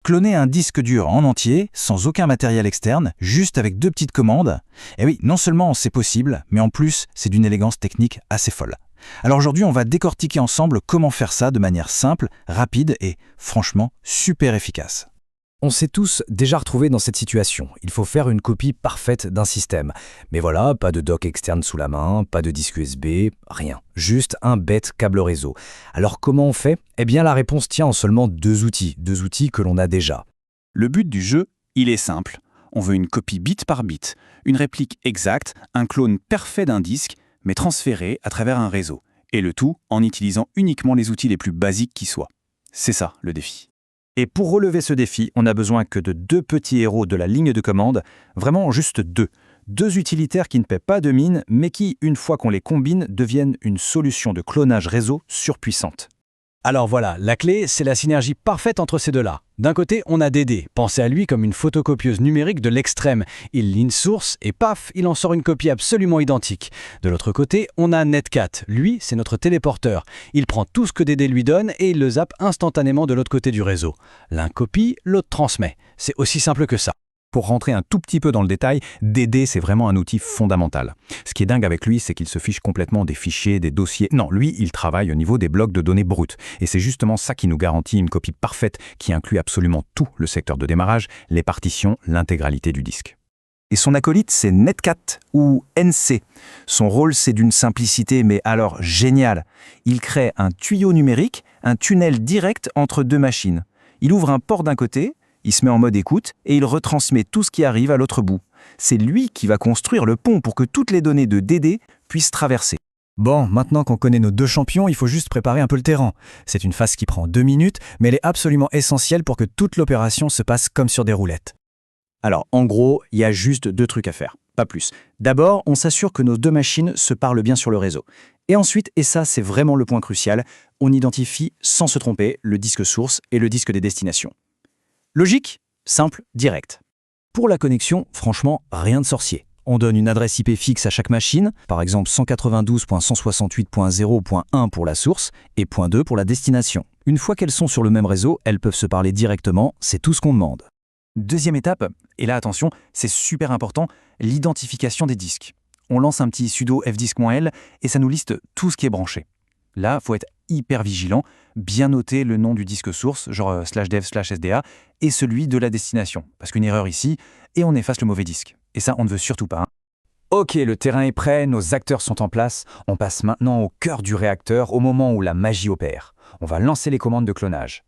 Cloner un disque dur en entier, sans aucun matériel externe, juste avec 2 petites commandes, et oui, non seulement c'est possible, mais en plus, c'est d'une élégance technique assez folle. Alors aujourd'hui, on va décortiquer ensemble comment faire ça de manière simple, rapide et, franchement, super efficace. On s'est tous déjà retrouvés dans cette situation. Il faut faire une copie parfaite d'un système. Mais voilà, pas de dock externe sous la main, pas de disque USB, rien. Juste un bête câble réseau. Alors comment on fait? Eh bien la réponse tient en seulement 2 outils que l'on a déjà. Le but du jeu, il est simple. On veut une copie bit par bit, une réplique exacte, un clone parfait d'un disque, mais transféré à travers un réseau. Et le tout en utilisant uniquement les outils les plus basiques qui soient. C'est ça le défi. Et pour relever ce défi, on n'a besoin que de 2 petits héros de la ligne de commande, vraiment juste 2. 2 utilitaires qui ne paient pas de mine, mais qui, une fois qu'on les combine, deviennent une solution de clonage réseau surpuissante. Alors voilà, la clé, c'est la synergie parfaite entre ces deux-là. D'un côté, on a Dédé. Pensez à lui comme une photocopieuse numérique de l'extrême. Il lit une source et paf, il en sort une copie absolument identique. De l'autre côté, on a Netcat. Lui, c'est notre téléporteur. Il prend tout ce que Dédé lui donne et il le zappe instantanément de l'autre côté du réseau. L'un copie, l'autre transmet. C'est aussi simple que ça. Pour rentrer un tout petit peu dans le détail, Dédé, c'est vraiment un outil fondamental. Ce qui est dingue avec lui, c'est qu'il se fiche complètement des fichiers, des dossiers. Non, lui, il travaille au niveau des blocs de données brutes. Et c'est justement ça qui nous garantit une copie parfaite qui inclut absolument tout le secteur de démarrage, les partitions, l'intégralité du disque. Et son acolyte, c'est Netcat, ou NC. Son rôle, c'est d'une simplicité, mais alors géniale. Il crée un tuyau numérique, un tunnel direct entre 2 machines. Il ouvre un port d'un côté, il se met en mode écoute et il retransmet tout ce qui arrive à l'autre bout. C'est lui qui va construire le pont pour que toutes les données de Dédé puissent traverser. Bon, maintenant qu'on connaît nos 2 champions, il faut juste préparer un peu le terrain. C'est une phase qui prend 2 minutes, mais elle est absolument essentielle pour que toute l'opération se passe comme sur des roulettes. Alors, en gros, il y a juste 2 trucs à faire, pas plus. D'abord, on s'assure que nos 2 machines se parlent bien sur le réseau. Et ensuite, et ça c'est vraiment le point crucial, on identifie sans se tromper le disque source et le disque des destinations. Logique, simple, direct. Pour la connexion, franchement, rien de sorcier. On donne une adresse IP fixe à chaque machine, par exemple 192.168.0.1 pour la source et .2 pour la destination. Une fois qu'elles sont sur le même réseau, elles peuvent se parler directement, c'est tout ce qu'on demande. Deuxième étape, et là attention, c'est super important, l'identification des disques. On lance un petit sudo fdisk-l et ça nous liste tout ce qui est branché. Là, il faut être hyper vigilant, bien noter le nom du disque source, genre /dev/sda, et celui de la destination. Parce qu'une erreur ici, et on efface le mauvais disque. Et ça, on ne veut surtout pas. Ok, le terrain est prêt, nos acteurs sont en place. On passe maintenant au cœur du réacteur, au moment où la magie opère. On va lancer les commandes de clonage.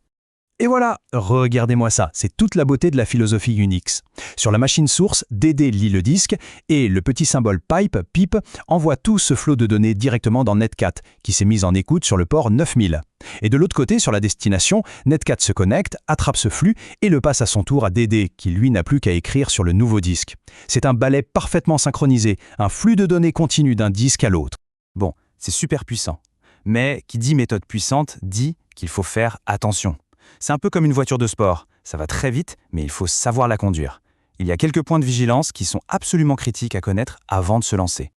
Et voilà, regardez-moi ça, c'est toute la beauté de la philosophie Unix. Sur la machine source, Dédé lit le disque et le petit symbole pipe envoie tout ce flot de données directement dans Netcat, qui s'est mise en écoute sur le port 9000. Et de l'autre côté, sur la destination, Netcat se connecte, attrape ce flux et le passe à son tour à Dédé, qui lui n'a plus qu'à écrire sur le nouveau disque. C'est un balai parfaitement synchronisé, un flux de données continu d'un disque à l'autre. Bon, c'est super puissant. Mais qui dit méthode puissante dit qu'il faut faire attention. C'est un peu comme une voiture de sport. Ça va très vite, mais il faut savoir la conduire. Il y a quelques points de vigilance qui sont absolument critiques à connaître avant de se lancer.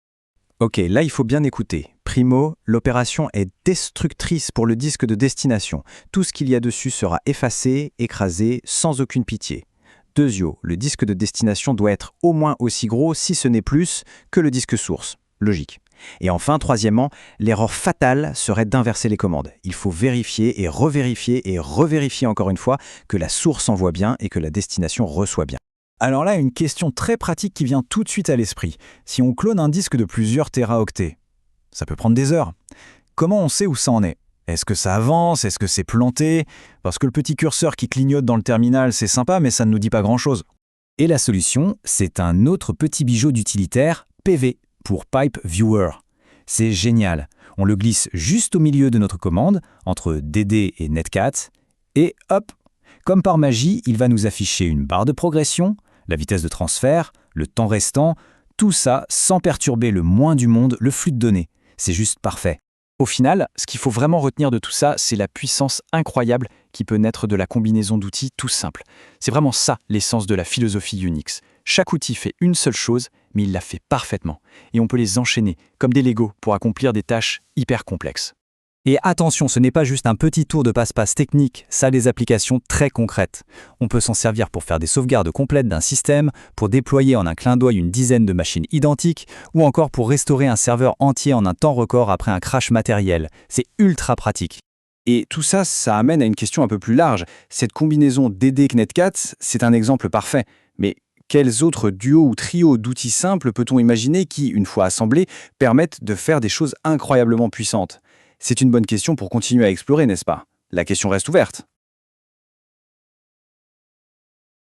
Ok, là il faut bien écouter. Primo, l'opération est destructrice pour le disque de destination. Tout ce qu'il y a dessus sera effacé, écrasé, sans aucune pitié. Deuxio, le disque de destination doit être au moins aussi gros, si ce n'est plus, que le disque source. Logique. Et enfin, troisièmement, l'erreur fatale serait d'inverser les commandes. Il faut vérifier et revérifier encore une fois que la source envoie bien et que la destination reçoit bien. Alors là, une question très pratique qui vient tout de suite à l'esprit. Si on clone un disque de plusieurs téraoctets, ça peut prendre des heures. Comment on sait où ça en est ? Est-ce que ça avance ? Est-ce que c'est planté ? Parce que le petit curseur qui clignote dans le terminal, c'est sympa, mais ça ne nous dit pas grand-chose. Et la solution, c'est un autre petit bijou d'utilitaire, PV, pour Pipe Viewer. C'est génial. On le glisse juste au milieu de notre commande, entre Dédé et Netcat, et hop, comme par magie, il va nous afficher une barre de progression, la vitesse de transfert, le temps restant, tout ça sans perturber le moins du monde le flux de données. C'est juste parfait. Au final, ce qu'il faut vraiment retenir de tout ça, c'est la puissance incroyable qui peut naître de la combinaison d'outils tout simples. C'est vraiment ça l'essence de la philosophie Unix. Chaque outil fait une seule chose, mais il la fait parfaitement. Et on peut les enchaîner comme des Legos pour accomplir des tâches hyper complexes. Et attention, ce n'est pas juste un petit tour de passe-passe technique, ça a des applications très concrètes. On peut s'en servir pour faire des sauvegardes complètes d'un système, pour déployer en un clin d'œil une dizaine de machines identiques, ou encore pour restaurer un serveur entier en un temps record après un crash matériel. C'est ultra pratique. Et tout ça, ça amène à une question un peu plus large. Cette combinaison DD-Netcat, c'est un exemple parfait. Mais quels autres duos ou trios d'outils simples peut-on imaginer qui, une fois assemblés, permettent de faire des choses incroyablement puissantes ? C'est une bonne question pour continuer à explorer, n'est-ce pas ? La question reste ouverte.